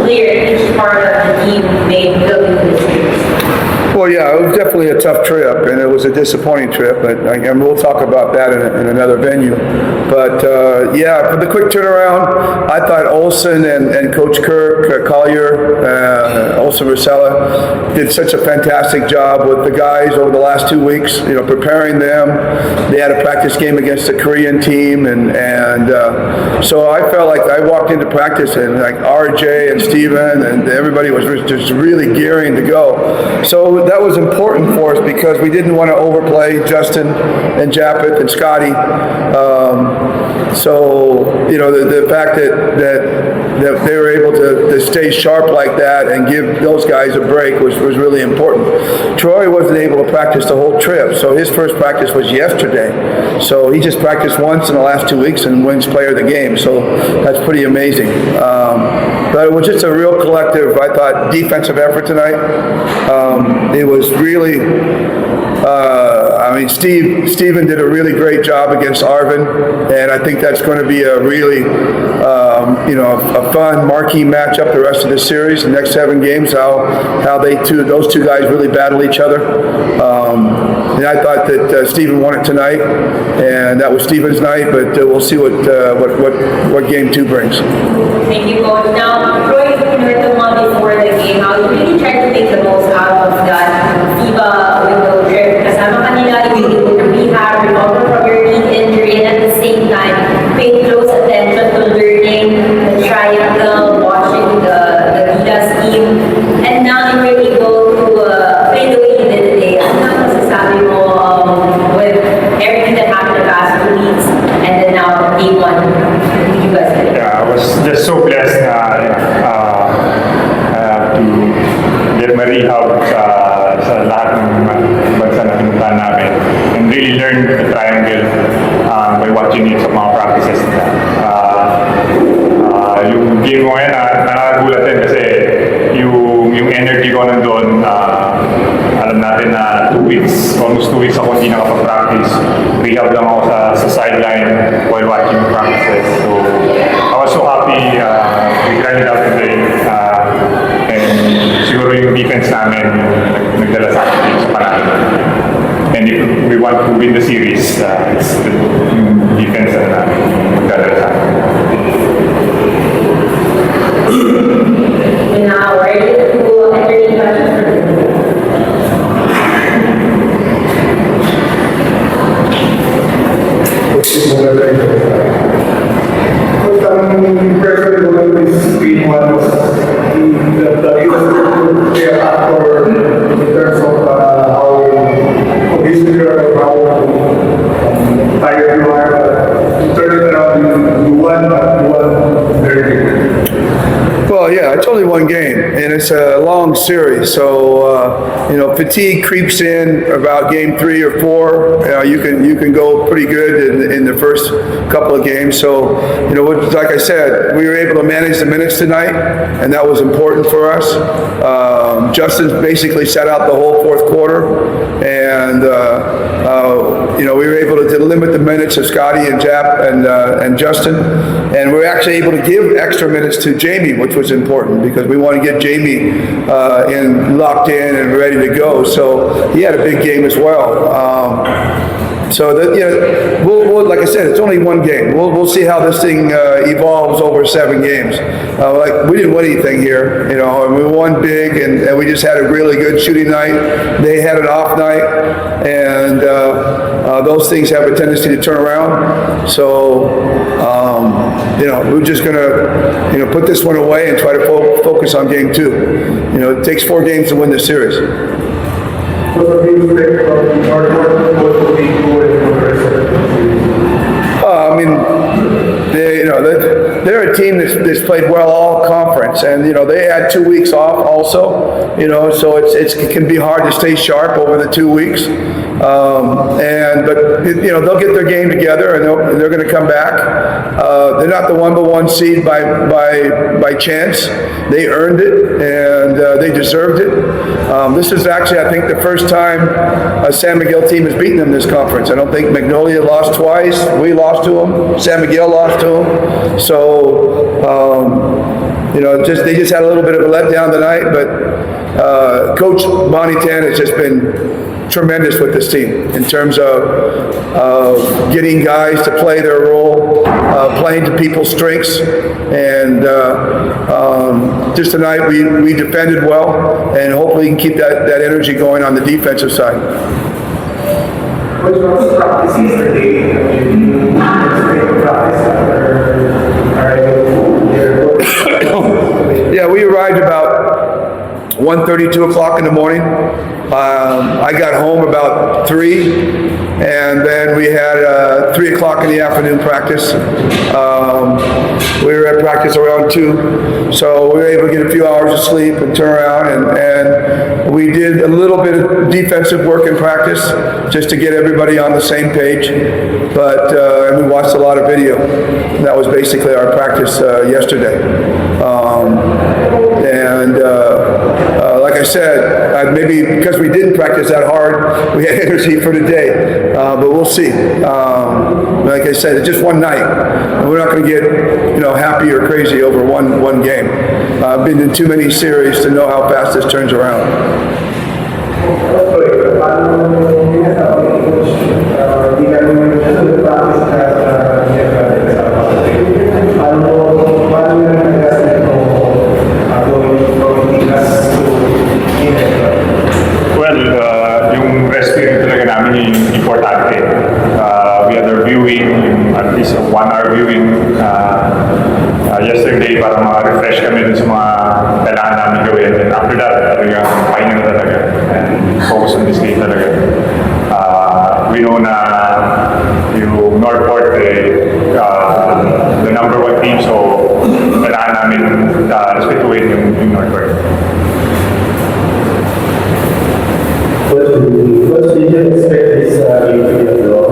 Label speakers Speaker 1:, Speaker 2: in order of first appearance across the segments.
Speaker 1: player, each part of the team made building this series?
Speaker 2: Well, yeah, it was definitely a tough trip, and it was a disappointing trip, but and we'll talk about that in another venue. But, yeah, for the quick turnaround, I thought Olsen and Coach Kirk, Collier, Olsen Rosella did such a fantastic job with the guys over the last 2 weeks, preparing them. They had a practice game against the Korean team, and so I felt like I walked into practice and like RJ and Steven and everybody was just really gearing to go. So that was important for us because we didn't want to overplay Justin and Japeth and Scotty. So the fact that they were able to stay sharp like that and give those guys a break was really important. Troy wasn't able to practice the whole trip, so his first practice was yesterday. So he just practiced once in the last 2 weeks and wins player of the game. So that's pretty amazing. But it was just a real collective, I thought, defensive effort tonight. It was really, Steven did a really great job against Arvin, and I think that's going to be a really, a fun marquee matchup the rest of the series, the next 7 games, how those two guys really battle each other. And I thought that Steven won it tonight, and that was Steven's night, but we'll see what game 2 brings.
Speaker 1: Thank you, Coach. Now, Troy, you heard the one before the game. How you really tried to make the most out of that FIBA window trip? Kasama kanila, you were able to rehab, recover from your knee injury, and at the same time, pay close attention to learning the triangle, watching the Vida scheme, and now you were able to play the way you did today. Ano na masasabi mo with everything that happened the past 2 weeks, and then now day 1, you guys did?
Speaker 3: Yeah, I was just so blessed to get my rehab sa lahat ng bansa na pinuntahan namin and really learn the triangle by watching it sa mga practices nila. Yung game mo ngayon, nakakagulat din kasi yung energy ko nandun, alam natin na 2 weeks, almost 2 weeks ako hindi nakapag-practice. Rehab lang ako sa sideline while watching practices. So I was so happy we grinded out today. And siguro yung defense namin nagdala sa akin sa panalo. And if we want to win the series, it's the defense na magdala sa akin.
Speaker 1: Now, ready to entertain questions?
Speaker 2: Well, yeah, it's only one game, and it's a long series. So, fatigue creeps in about game 3 or 4. You can go pretty good in the first couple of games. So, like I said, we were able to manage the minutes tonight, and that was important for us. Justin basically sat out the whole 4th quarter, and we were able to limit the minutes of Scotty and Jap and Justin, and we were actually able to give extra minutes to Jamie, which was important because we want to get Jamie locked in and ready to go. So he had a big game as well. So that we'll like I said, it's only one game. We'll see how this thing evolves over 7 games. We didn't win anything here, and we won big, and we just had a really good shooting night. They had an off night, and those things have a tendency to turn around. So we're just gonna put this one away and try to focus on game 2. It takes 4 games to win this series.
Speaker 4: What do you think about the NorthPort? What will be going for the rest of the series?
Speaker 2: They're a team that's played well all conference, and they had 2 weeks off also. So it can be hard to stay sharp over the 2 weeks. But they'll get their game together, and they're going to come back. They're not the number 1 seed by chance. They earned it, and they deserved it. This is actually, I think, the first time a San Miguel team has beaten them this conference. I don't think Magnolia lost twice. We lost to them. San Miguel lost to them. So they just had a little bit of a letdown tonight, but Coach Bonnie Tan has just been tremendous with this team in terms of getting guys to play their role, playing to people's strengths, and just tonight we defended well, and hopefully we can keep that energy going on the defensive side.
Speaker 4: Which was practice yesterday?
Speaker 2: Yeah, we arrived about 1:30, 2 o'clock in the morning. I got home about 3, and then we had 3 o'clock in the afternoon practice. We were at practice around 2, so we were able to get a few hours of sleep and turn around, and we did a little bit of defensive work in practice just to get everybody on the same page, and we watched a lot of video. That was basically our practice yesterday. Like I said, maybe because we didn't practice that hard, we had energy for today, but we'll see. Like I said, it's just one night. We're not going to get, happy or crazy over one game. I've been in too many series to know how fast this turns around.
Speaker 3: Yung rest period talaga namin yung importante. We had our viewing, at least a 1-hour viewing yesterday para ma-refresh kami dun sa mga kailangan namin gawin. And after that, talaga, pahinga na talaga. And focus on this game talaga. We know na yung NorthPort, the number 1 team, so kailangan namin respetuhin yung NorthPort.
Speaker 4: What did you expect this game to be a draw?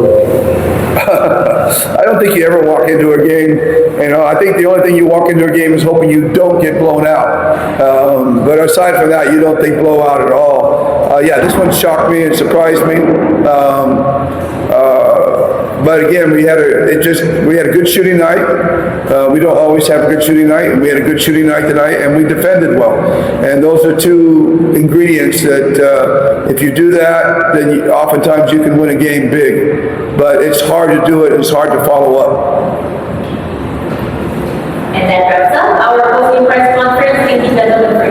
Speaker 2: I don't think you ever walk into a game, I think the only thing you walk into a game is hoping you don't get blown out. But aside from that, you don't think blowout at all. Yeah, this one shocked me and surprised me. But again, we had a good shooting night. We don't always have a good shooting night, and we had a good shooting night tonight, and we defended well. And those are 2 ingredients that if you do that, then oftentimes you can win a game big. But it's hard to do it. It's hard to follow up.
Speaker 1: And that wraps up our post-game press conference. Thank you, gentlemen, for